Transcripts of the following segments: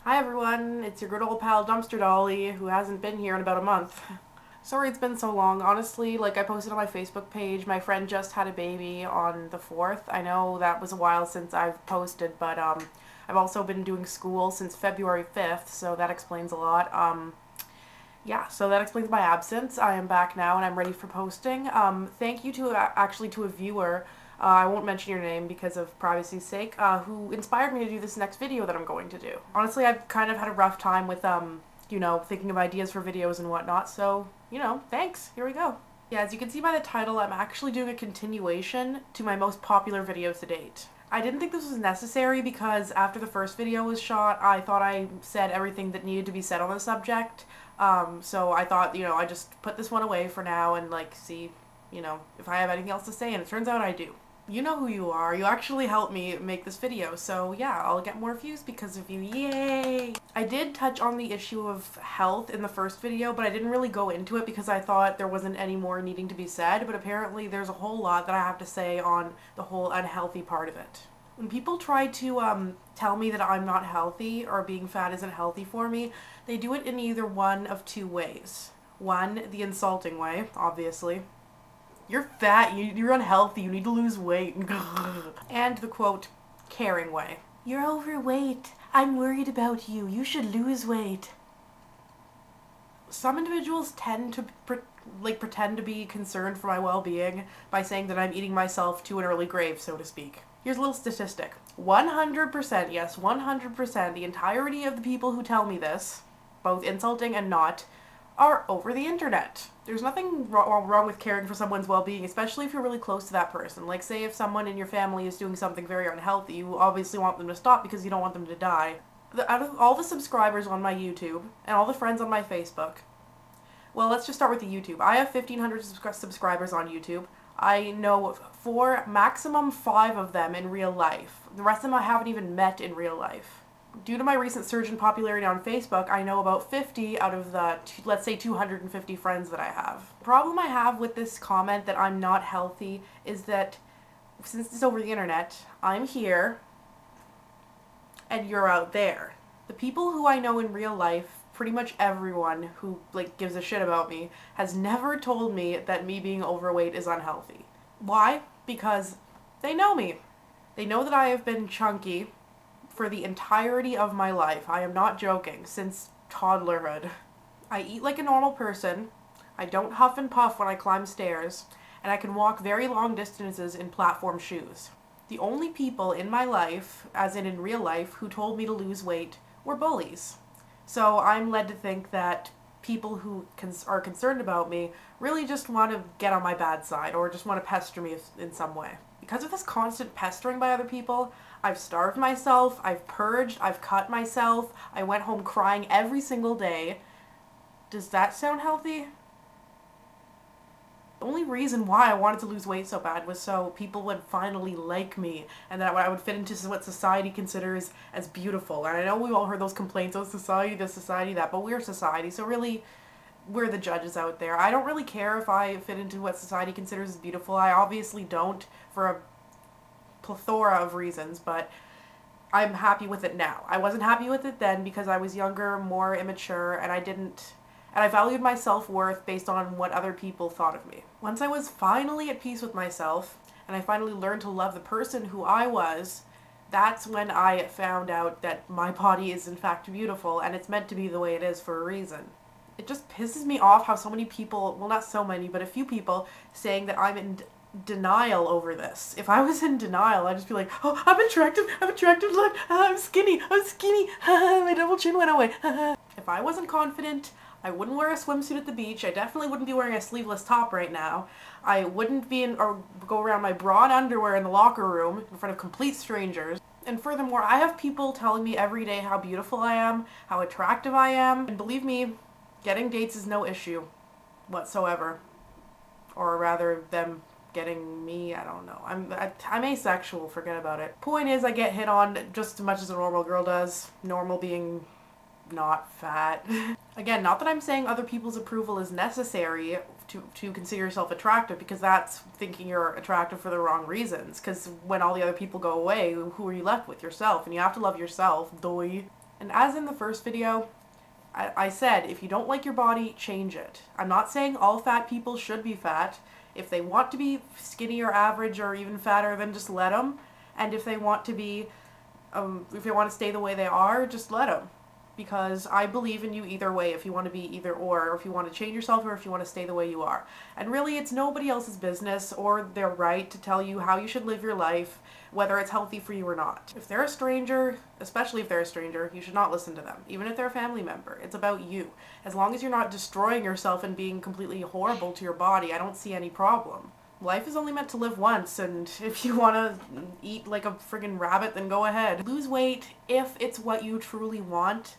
Hi everyone, it's your good old pal Dumpster Dolly, who hasn't been here in about a month. Sorry it's been so long. Honestly, like I posted on my Facebook page, my friend just had a baby on the 4th. I know that was a while since I've posted, but I've also been doing school since February 5th, so that explains a lot. Yeah, so that explains my absence. I am back now and I'm ready for posting. Thank you to actually to a viewer, I won't mention your name because of privacy's sake, who inspired me to do this next video that I'm going to do. Honestly, I've kind of had a rough time with, thinking of ideas for videos and whatnot, so, thanks. Here we go. Yeah, as you can see by the title, I'm actually doing a continuation to my most popular video to date. I didn't think this was necessary because after the first video was shot, I thought I said everything that needed to be said on the subject. So I thought, I just put this one away for now and see, if I have anything else to say, and it turns out I do. You know who you are. You actually helped me make this video, so yeah, I'll get more views because of you. Yay! I did touch on the issue of health in the first video, but I didn't really go into it because I thought there wasn't any more needing to be said, but apparently there's a whole lot that I have to say on the whole unhealthy part of it. When people try to tell me that I'm not healthy or being fat isn't healthy for me, they do it in either one of two ways. One, the insulting way, obviously. You're fat, you're unhealthy, you need to lose weight. And the quote, caring way. You're overweight, I'm worried about you, you should lose weight. Some individuals tend to pretend to be concerned for my well-being by saying that I'm eating myself to an early grave, so to speak. Here's a little statistic. 100%, yes, 100%, the entirety of the people who tell me this, both insulting and not, are over the internet. There's nothing wrong with caring for someone's well-being, especially if you're really close to that person. Like, say if someone in your family is doing something very unhealthy, you obviously want them to stop because you don't want them to die. Out of all the subscribers on my YouTube, and all the friends on my Facebook, well, let's just start with the YouTube. I have 1,500 subscribers on YouTube. I know 4, maximum 5 of them in real life. The rest of them I haven't even met in real life. Due to my recent surge in popularity on Facebook, I know about 50 out of the, let's say, 250 friends that I have. The problem I have with this comment that I'm not healthy is that since it's over the internet, I'm here and you're out there. The people who I know in real life, pretty much everyone who gives a shit about me, has never told me that me being overweight is unhealthy. Why? Because they know me. They know that I have been chunky for the entirety of my life. I am not joking, since toddlerhood. I eat like a normal person, I don't huff and puff when I climb stairs, and I can walk very long distances in platform shoes. The only people in my life, as in real life, who told me to lose weight were bullies. So I'm led to think that people who are concerned about me really just want to get on my bad side or just want to pester me in some way. Because of this constant pestering by other people, I've starved myself, I've purged, I've cut myself, I went home crying every single day. Does that sound healthy? The only reason why I wanted to lose weight so bad was so people would finally like me and that I would fit into what society considers as beautiful. And I know we've all heard those complaints, oh, society this, society that, but we're society, so really we're the judges out there. I don't really care if I fit into what society considers as beautiful. I obviously don't for a plethora of reasons, but I'm happy with it now. I wasn't happy with it then because I was younger, more immature, and I valued my self-worth based on what other people thought of me. Once I was finally at peace with myself, and I finally learned to love the person who I was, that's when I found out that my body is in fact beautiful, and it's meant to be the way it is for a reason. It just pisses me off how so many people, well not so many, but a few people, saying that I'm in denial over this. If I was in denial, I'd just be like, oh, I'm attractive, look, I'm skinny, my double chin went away. If I wasn't confident, I wouldn't wear a swimsuit at the beach. I definitely wouldn't be wearing a sleeveless top right now. I wouldn't be or go around my bra and underwear in the locker room in front of complete strangers. And furthermore, I have people telling me every day how beautiful I am, how attractive I am, and believe me, getting dates is no issue whatsoever. Or rather, them getting me, I don't know. I'm asexual, forget about it. Point is, I get hit on just as much as a normal girl does. Normal being not fat. Again, not that I'm saying other people's approval is necessary to consider yourself attractive, because that's thinking you're attractive for the wrong reasons, because when all the other people go away, who are you left with? Yourself, and you have to love yourself, doy. And as in the first video, I said, if you don't like your body, change it. I'm not saying all fat people should be fat. If they want to be skinny or average or even fatter, then just let them. And if they want to be, if they want to stay the way they are, just let them. Because I believe in you either way, if you want to be either or if you want to change yourself or if you want to stay the way you are. And really, it's nobody else's business or their right to tell you how you should live your life, whether it's healthy for you or not. If they're a stranger, especially if they're a stranger, you should not listen to them. Even if they're a family member, it's about you. As long as you're not destroying yourself and being completely horrible to your body, I don't see any problem. Life is only meant to live once, and if you want to eat like a friggin' rabbit, then go ahead. Lose weight if it's what you truly want,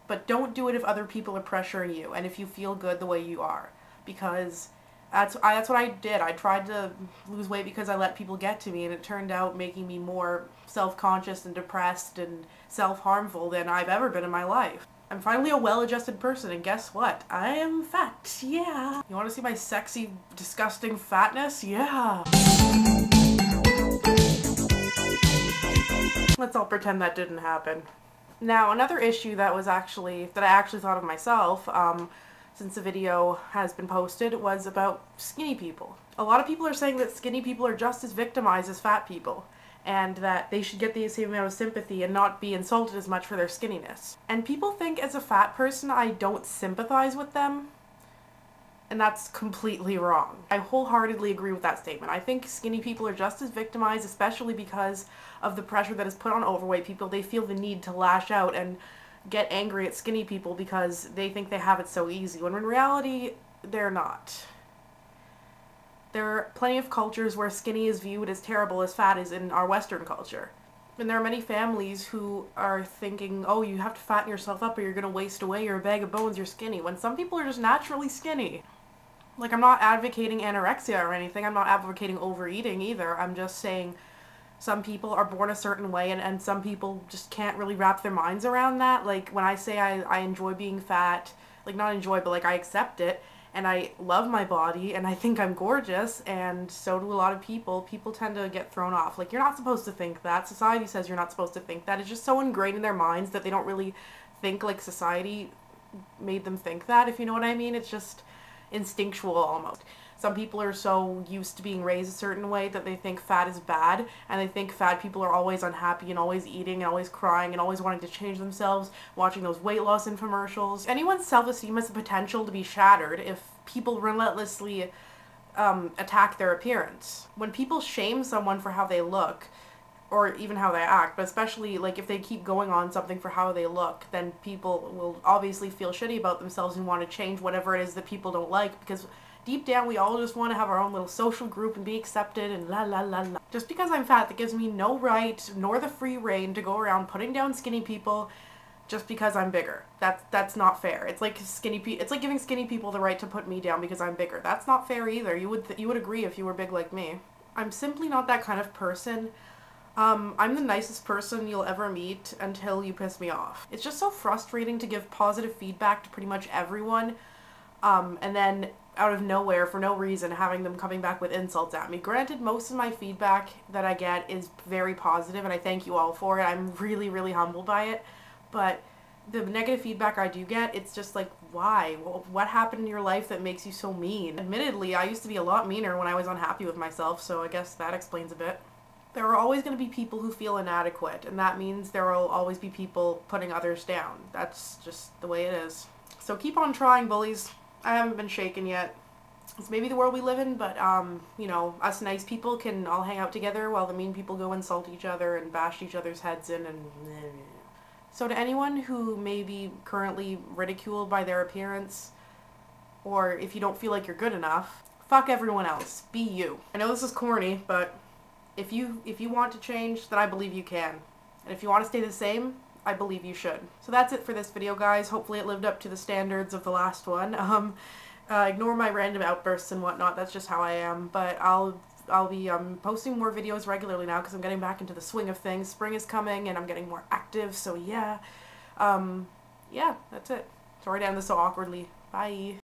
but don't do it if other people are pressuring you and if you feel good the way you are. Because that's what I did. I tried to lose weight because I let people get to me, and it turned out making me more self-conscious and depressed and self-harmful than I've ever been in my life. I'm finally a well-adjusted person, and guess what? I am fat. Yeah. You want to see my sexy, disgusting fatness? Yeah. Let's all pretend that didn't happen. Now, another issue that I actually thought of myself, since the video has been posted, was about skinny people. A lot of people are saying that skinny people are just as victimized as fat people, and that they should get the same amount of sympathy and not be insulted as much for their skinniness. And people think as a fat person I don't sympathize with them, and that's completely wrong. I wholeheartedly agree with that statement. I think skinny people are just as victimized, especially because of the pressure that is put on overweight people. They feel the need to lash out and get angry at skinny people because they think they have it so easy, when in reality, they're not. There are plenty of cultures where skinny is viewed as terrible as fat is in our Western culture. And there are many families who are thinking, oh, you have to fatten yourself up or you're going to waste away, you're a bag of bones, you're skinny, when some people are just naturally skinny. Like, I'm not advocating anorexia or anything, I'm not advocating overeating either, I'm just saying some people are born a certain way and some people just can't really wrap their minds around that. Like, when I say I enjoy being fat, like, not enjoy, but like I accept it, and I love my body, and I think I'm gorgeous, and so do a lot of people. People tend to get thrown off. Like, you're not supposed to think that. Society says you're not supposed to think that. It's just so ingrained in their minds that they don't really think like society made them think that, if you know what I mean. It's just instinctual almost. Some people are so used to being raised a certain way that they think fat is bad, and they think fat people are always unhappy and always eating and always crying and always wanting to change themselves, watching those weight loss infomercials. Anyone's self-esteem has the potential to be shattered if people relentlessly attack their appearance. When people shame someone for how they look, or even how they act, but especially like if they keep going on something for how they look, then people will obviously feel shitty about themselves and want to change whatever it is that people don't like, because deep down we all just want to have our own little social group and be accepted and la la la la. Just because I'm fat, that gives me no right nor the free reign to go around putting down skinny people just because I'm bigger. That's not fair. It's like it's like giving skinny people the right to put me down because I'm bigger. That's not fair either. You would agree if you were big like me. I'm simply not that kind of person. I'm the nicest person you'll ever meet until you piss me off. It's just so frustrating to give positive feedback to pretty much everyone, and then out of nowhere, for no reason, having them coming back with insults at me. Granted, most of my feedback that I get is very positive, and I thank you all for it. I'm really, really humbled by it, but the negative feedback I do get, it's just like, why? Well, what happened in your life that makes you so mean? Admittedly, I used to be a lot meaner when I was unhappy with myself, so I guess that explains a bit. There are always going to be people who feel inadequate, and that means there will always be people putting others down. That's just the way it is. So keep on trying, bullies. I haven't been shaken yet. It's maybe the world we live in, but, you know, us nice people can all hang out together while the mean people go insult each other and bash each other's heads in and... So to anyone who may be currently ridiculed by their appearance, or if you don't feel like you're good enough, fuck everyone else. Be you. I know this is corny, but if you want to change, then I believe you can. And if you want to stay the same, I believe you should. So that's it for this video, guys. Hopefully it lived up to the standards of the last one. Ignore my random outbursts and whatnot. That's just how I am. But I'll be posting more videos regularly now because I'm getting back into the swing of things. Spring is coming and I'm getting more active. So yeah. Yeah, that's it. Sorry to end this so awkwardly. Bye.